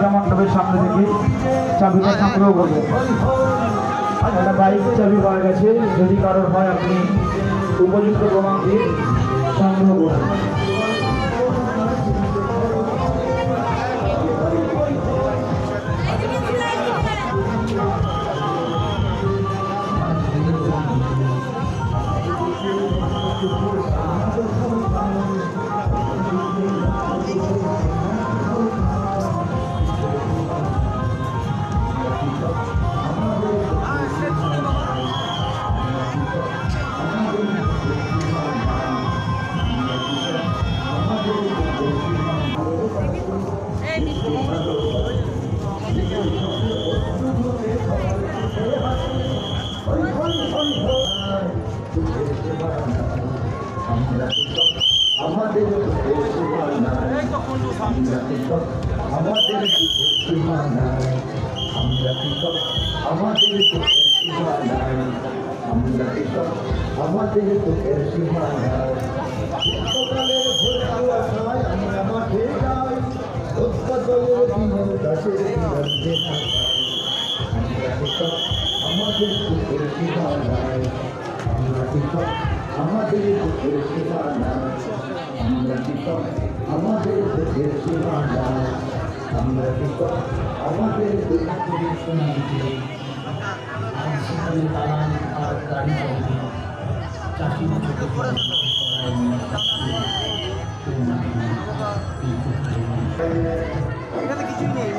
পূজা মণ্ডপের সামনে থেকে চাবিটা সংগ্রহ করবেন। একটা বাইক চাবি পাওয়া গেছে, যদি কারোর হয় আপনি উপযুক্ত প্রমাণ দিয়ে সংগ্রহ করবেন। এখানে কিছুই নেই।